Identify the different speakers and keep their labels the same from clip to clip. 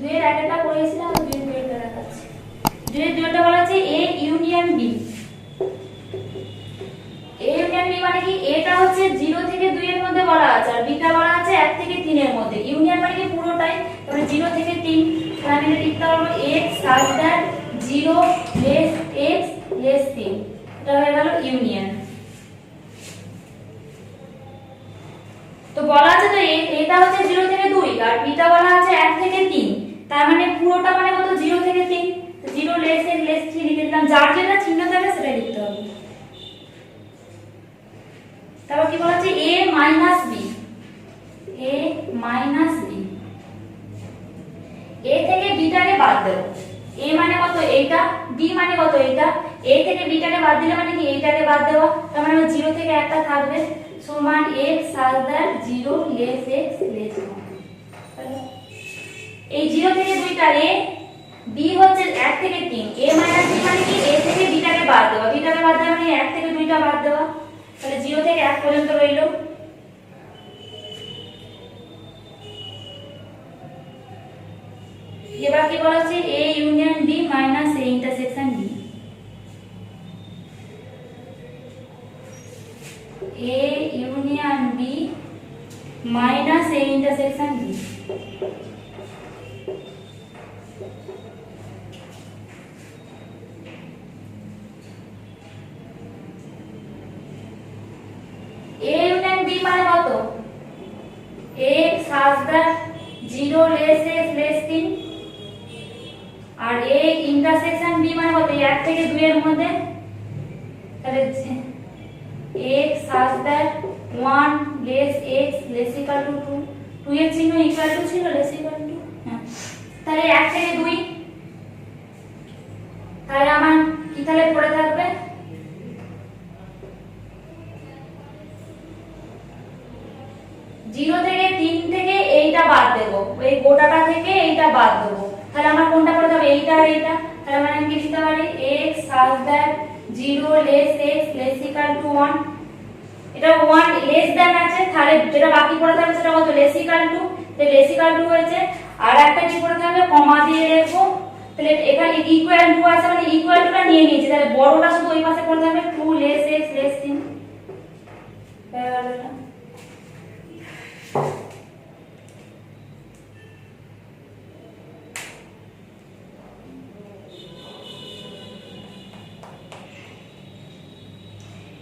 Speaker 1: দুইয়ের একটা করেছিলাম, দুইয়ের দেখাচ্ছি। দুইয়ের দুইটা বলা আছে A union B. A union B মানে কি, এটা হচ্ছে 0 থেকে 2 এর মধ্যে বলা আছে, আর বিটা বলা আছে 1 থেকে 3 এর মধ্যে। ইউনিয়ন মানে কি পুরোটাই, তাহলে 0 থেকে 3, তাহলে আমি লিখতে পারবো x such that 0 less x less 3, এটা হয়ে গেল ইউনিয়ন। তো বলা আছে তো এটা হচ্ছে 0 থেকে 2 আর বিটা বলা আছে 1 থেকে 3, তার মানে পুরোটা মানে কত 0 থেকে 3, তো 0 less x less 3 লিখে দিলাম, যার যেটা চিহ্ন থাকবে সেটাই লিখতে হবে। তারপর কি বলা আছে a minus b, a minus b, a থেকে b টাকে বাদ দেব। a মানে কত এইটা, b মানে কত এইটা, a থেকে b টাকে বাদ দিলে মানে কি এইটাকে বাদ দেওয়া, তার মানে 0 থেকে একটা থাকবে, সমান x such that 0 less x less 1। এই 0 থেকে 2 টা a, b হচ্ছে 1 থেকে 3, a minus b মানে কি a থেকে b টাকে বাদ দেওয়া, b টাকে বাদ দেওয়া মানে 1 থেকে 2 টা বাদ দেওয়া, তাহলে 0 থেকে 1 পর্যন্ত রইল। এবার কি বলা আছে a union b minus a intersection b, a union b minus a intersection b। a union b মানে কত, a such that 0 less x less 3, আর a ইন্টারসেকশন b মানে কত 1 থেকে 2 এর মধ্যে, তাহলে x such that 1 less x less equal to 2, 2 এর চিহ্ন ইকুয়াল টু ছিল, less equal to, তাহলে 1 থেকে 2, তাহলে আমার কি তাহলে পড়ে থাকবে 0 থেকে 3 থেকে এইটা বাদ দেব, এই গোটাটা থেকে এইটা বাদ দেব, তাহলে আমার কোনটা পড়ে যাবে এইটা আর এইটা, তাহলে মানে আমি কি লিখতে পারি x such that 0 less x less equal to 1, এটা 1 less than আছে, তাহলে যেটা বাকি পড়ে থাকবে সেটা কত less equal to, তাহলে less equal to হয়েছে, আর একটা কি পড়ে থাকবে কমা দিয়ে লিখবো, তাহলে এখানে ইকুয়াল টু আছে মানে ইকুয়াল টুটা নিয়ে নিয়েছি, তাহলে বড়টা শুধু ওই পাশে পড়ে থাকবে 2 less x less 3,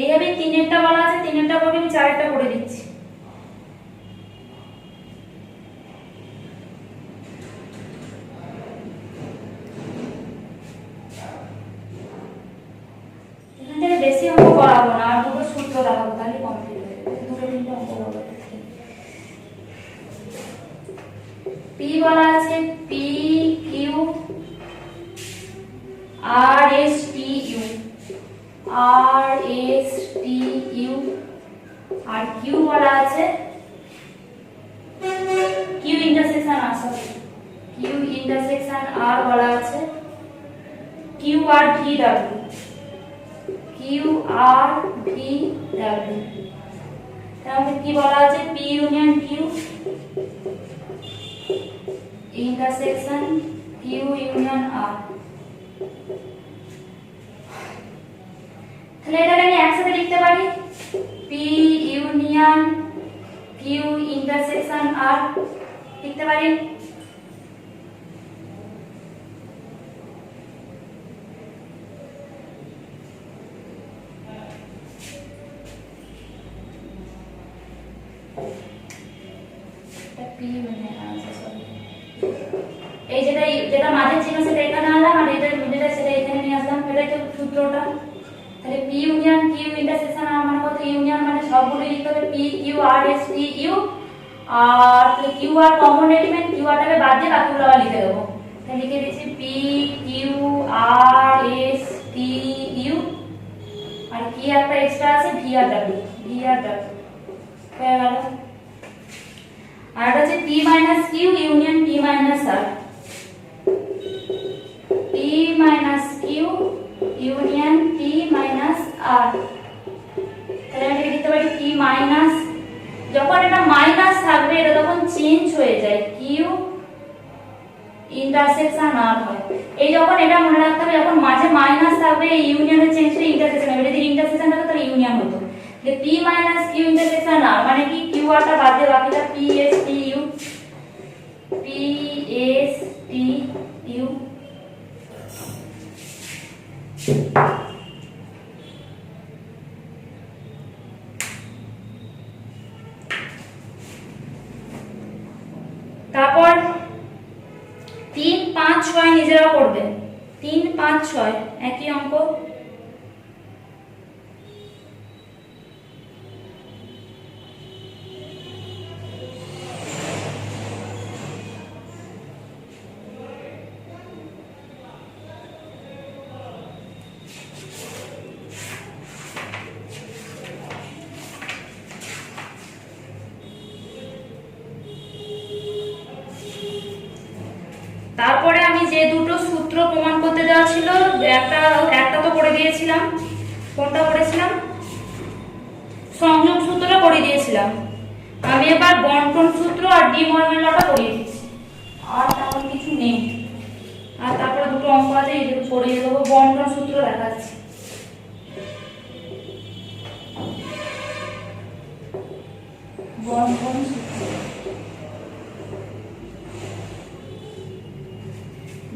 Speaker 1: এইভাবে 3-এরটা বলা আছে, 3-এরটা করবে, আমি 4-এরটা করে দিচ্ছি। এখান থেকে বেশি অঙ্ক করাবো না, আর দুটো সূত্র দেখাবো, তাহলে কমপ্লিট হয়ে যাবে, 2-3টা অঙ্ক করবো। p বলা আছে p q r s t u, r s t u, আর q বলা আছে q intersection r, q intersection r বলা আছে q r v w, q r v w, তাহলে কি বলা আছে p union q intersection q union r। তাহলে এটাকে আমি একসাথে লিখতে পারি p union q intersection r লিখতে পারি। p মানে এই যেটা মাঝের চিহ্ন সেটা এখানে আনলাম, আর যেটা সেটা এখানে নিয়ে আসলাম, এটাই তো সূত্রটা। তাহলে p union q intersection r মানে কত, ইউনিয়ন মানে সবগুলো লিখতে হবে p q r s t u, আর q r common element, q r টাকে বাদ দিয়ে বাকিগুলো আবার লিখে দেবো, তাহলে লিখে দিয়েছি p q r s t u, আর কি একটা এক্সট্রা আছে v r w, v r w হয়ে গেল। আর এটা হচ্ছে p minus q union p minus r, p minus q union p minus r, তাহলে আমি লিখতে পারি p minus, যখন এটা মাইনাস থাকবে এটা তখন চেঞ্জ হয়ে যায় q ইন্টারসেকশন আর হয়। এই যখন এটা মনে রাখতে হবে, যখন মাঝে মাইনাস থাকবে এই ইউনিয়নের চেঞ্জটা ইন্টারসেকশন হবে। যদি ইন্টারসেকশন থাকতো তাহলে ইউনিয়ন হতো। যে পি মাইনাস কিউ ইন্টারসেকশন আর মানে কি কিউ আরটা বাদ দিয়ে বাকিটা P S T U, P S T U. তারপর 3, 5, 6 নিজেরা করবে। 3, 5, 6 একই অঙ্ক। তারপরে আমি যে দুটো সূত্র প্রমাণ করতে দেওয়া ছিল, একটা তো করে দিয়েছিলাম। কোনটা করেছিলাম? সংযোগ সূত্রটা করে দিয়েছিলাম। আমি এবার বন্টন সূত্র আর ডি মরম্যান লটা করিয়ে দিচ্ছি। আর তেমন কিছু নেই। আর তারপরে দুটো অঙ্ক আছে, এই দুটো করিয়ে দেবো। বন্টন সূত্র দেখাচ্ছি। বন্টন সূত্র,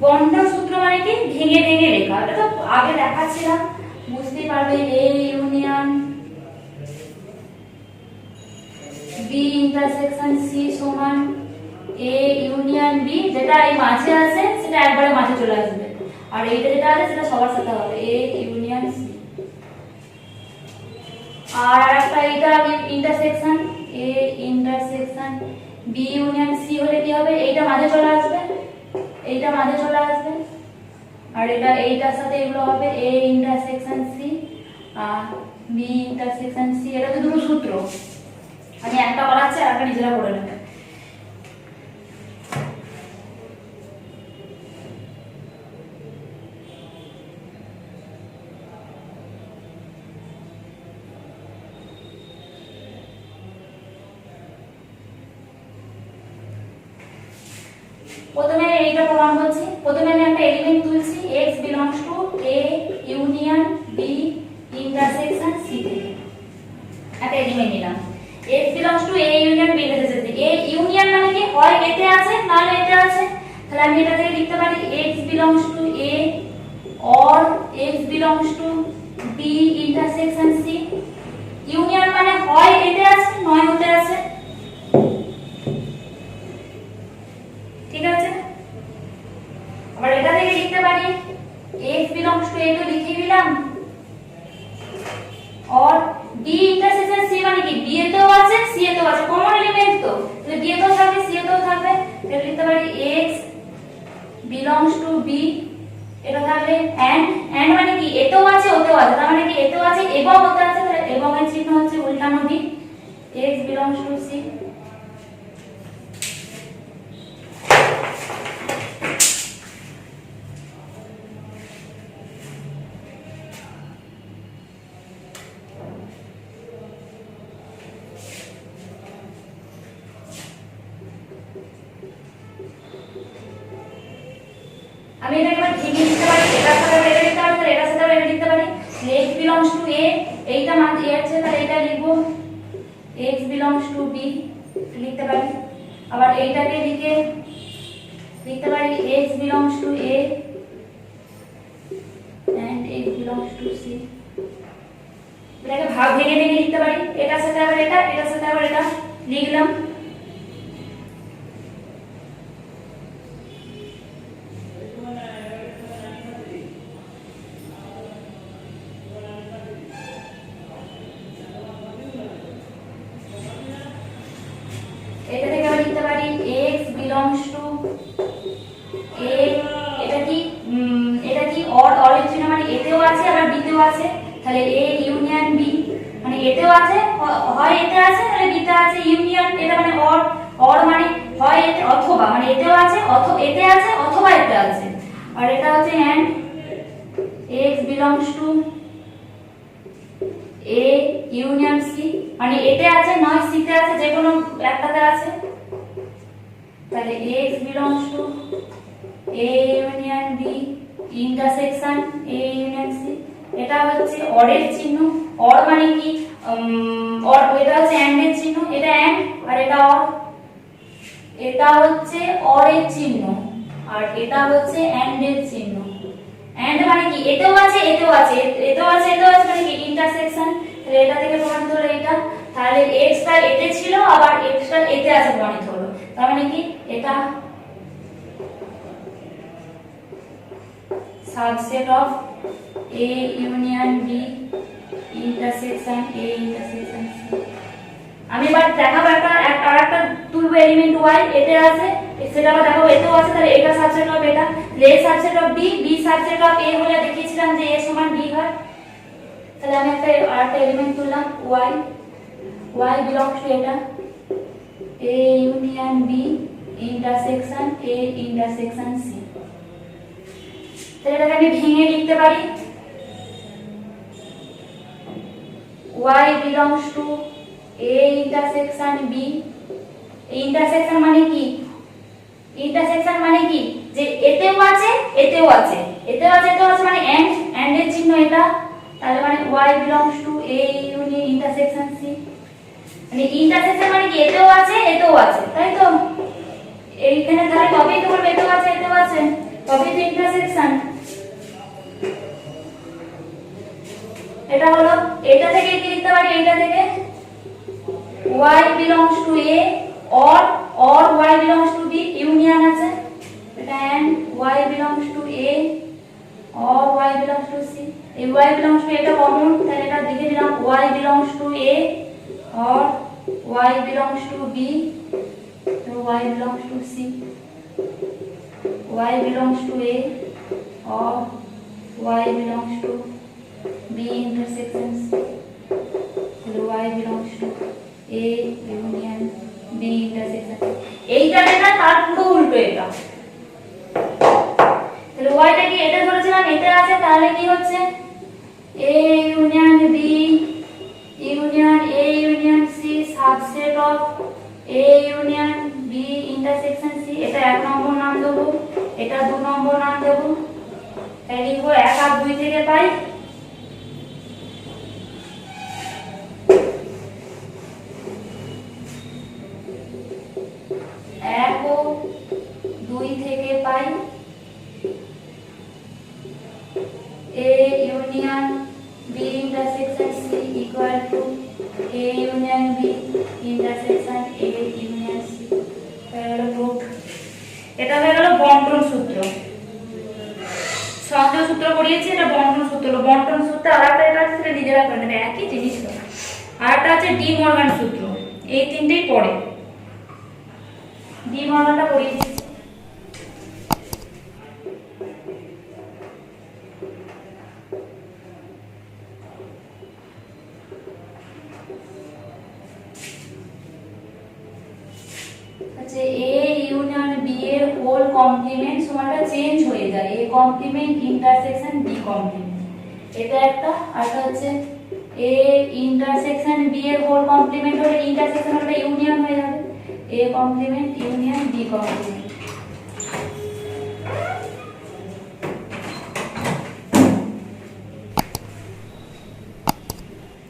Speaker 1: বন্টন সূত্র মানে কি ভেঙে ভেঙে লেখা। এটা তো আগে দেখাচ্ছিলাম, বুঝতেই পারবে। A union B intersection C সমান এ ইউনিয়ন বি। যেটা এই মাঝে আছে সেটা একবারে মাঝে চলে আসবে, আর এইটা যেটা আছে সেটা সবার সাথে হবে এ ইউনিয়ন সি। আর একটা এটা intersection A intersection B union C হলে কি হবে? এইটা মাঝে চলে আসবে, এইটা মাঝে চলে আসবে, আর এটা এইটার সাথে এগুলো হবে এ ইন্টারসেকশন সি আর বি ইন্টারসেকশন সি। এটা তো দুটো সূত্র, আমি একটা করাচ্ছি আর একটা নিজেরা করে নেবে। প্রথমে এইটা প্রমাণ করছি। প্রথমে আমি একটা এলিমেন্ট তুলছি, x belongs to a union b intersection c থেকে একটা এলিমেন্ট নিলাম। x belongs to a union b intersection c। a union মানে কি হয় এতে আছে না এতে আছে, তাহলে আমি এটা থেকে লিখতে পারি x belongs to a or x belongs to b intersection c। Union মানে হয় এতে আছে নয় হতে আছে, ঠিক আছে। আবার এটা থেকে লিখতে পারি x belongs to a তো লিখে দিলাম, और b ইন্টারসেকশন c মানে কি b এতেও আছে c এতেও আছে, কমন এলিমেন্ট তো, তাহলে b এতেও থাকবে c এতেও থাকবে। তাহলে লিখতে পারি x belongs to b। এটা থাকলে and মানে কি এতেও আছে ওতেও আছে, তার মানে কি এতেও আছে এবং ওতে আছে, তাহলে এবং এর চিহ্ন হচ্ছে উল্টানো b। x belongs to c। আমি এটা একবার ভেঙে দিতে পারি, এটার সাথে এটা লিখতে পারি, তাহলে এটার সাথে এটা লিখতে পারি x belongs to a। এইটা মান a আছে, তাহলে এটা লিখবো x belongs to b লিখতে পারি। আবার এইটাকে লিখতে পারি x belongs to a and x belongs to c। এটাকে ভাগ ভেঙে ভেঙে লিখতে পারি, এটার সাথে আবার এটা, এটার সাথে আবার এটা লিখলাম। এটা থেকে আমরা লিখতে পারি x belongs to a। এটা কি অর এর চিহ্ন মানে এতেও আছে আবার বিতেও আছে, তাহলে a ইউনিয়ন b মানে এতেও আছে হয় এতে আছে তাহলে বিতে আছে ইউনিয়ন। এটা মানে অর মানে হয় এতে অথবা, মানে এতেও আছে অথবা এতে আছে অথবা এতে আছে। আর এটা হচ্ছে and x belongs to a union c মানে এতে আছে নয় c তে আছে, যে কোনো একটাতে আছে, তাহলে x belongs to A union B intersection A union C. এটা হচ্ছে অরের চিহ্ন। অর মানে কি, অর এটা হচ্ছে এন্ড এর চিহ্ন, এটা এন্ড আর এটা অর। এটা হচ্ছে অরের চিহ্ন আর এটা হচ্ছে এন্ড এর চিহ্ন। এন্ড মানে কি, এতেও আছে এতেও আছে, এতেও আছে এতেও আছে মানে কি ইন্টারসেকশন। তাহলে এটা থেকে প্রমাণিত হলো এটা। তাহলে x টা এতে ছিল আবার x টা এতে আছে প্রমাণিত হলো। তার মানে কি এটা subset of A union B intersection A intersection C। আমি এবার দেখাবো একটা তুলবো এলিমেন্ট y, এতে আছে সেটা আবার দেখাবো এতেও আছে। তাহলে এটা সাবসেট অফ এটা, A subset of B, B subset of A হলে দেখিয়েছিলাম যে A সমান B হয়। তাহলে আমি আরেকটা এলিমেন্ট তুললাম y, y belongs to এটা A union B intersection A intersection C। তাহলে এটাকে আমি ভেঙে লিখতে পারি y belongs to A intersection B। Intersection মানে কি, ইন্টারসেকশন মানে কি যে এতেও আছে এতেও আছে, এতেও আছে এতেও আছে মানে এন্ড এর চিহ্ন এটা। তাহলে মানে y belongs to A union intersection C। মানে ইন্টারসেকশন মানে কি এতেও আছে এতেও আছে, তাই তো? এইখানে তাহলে তবেই তো বলবো এতেও আছে এতেও আছে, তবেই তো ইন্টারসেকশন। এটা হলো এটা থেকে কি লিখতে পারি, এটা থেকে y belongs to A or y belongs to B union আছে এটা and y belongs to A or y belongs to C। এই y belongs to এটা কমন, তাহলে এটা লিখে দিলাম y belongs to A or y belongs to B, তো y belongs to C, y belongs to A or y belongs to B intersection C, তাহলে y belongs to A union B intersection। এইটা যেটা তার পুরো উল্টো এটা। তাহলে y টা কি এটা ধরেছিলাম এতে আছে, তাহলে কি হচ্ছে A union B union A union C subset of A union B intersection C। এটা 1 নম্বর নাম দেব, এটা 2 নম্বর নাম দেব। তাই লিখব 1 আর 2 থেকে পাই 1 ও 2 থেকে পাই A union B intersection C equal to A union B intersection A union C। এটা হয়ে গেল বন্টন সূত্র। সংযোগ সূত্র পড়িয়েছি, এটা বন্টন সূত্র। বন্টন সূত্র আরেকটা এটা আছে, সেটা নিজেরা করে নেবে, একই জিনিস। আরেকটা আছে ডি মর্গান সূত্র। এই তিনটেই পড়ে, ডি মর্গানটা পড়িয়েছি। আচ্ছা A ইউনিয়ন B এর হোল কমপ্লিমেন্ট সমানটা চেঞ্জ হয়ে যায় A complement intersection B complement, এটা একটা। আরটা হচ্ছে A ইন্টারসেকশন B এর হোল কমপ্লিমেন্ট হলে ইন্টারসেকশন হলে ইউনিয়ন হয়ে যাবে A complement union B complement.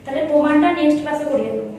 Speaker 1: তাহলে প্রমাণটা নেক্সট ক্লাসে করিয়ে দেব।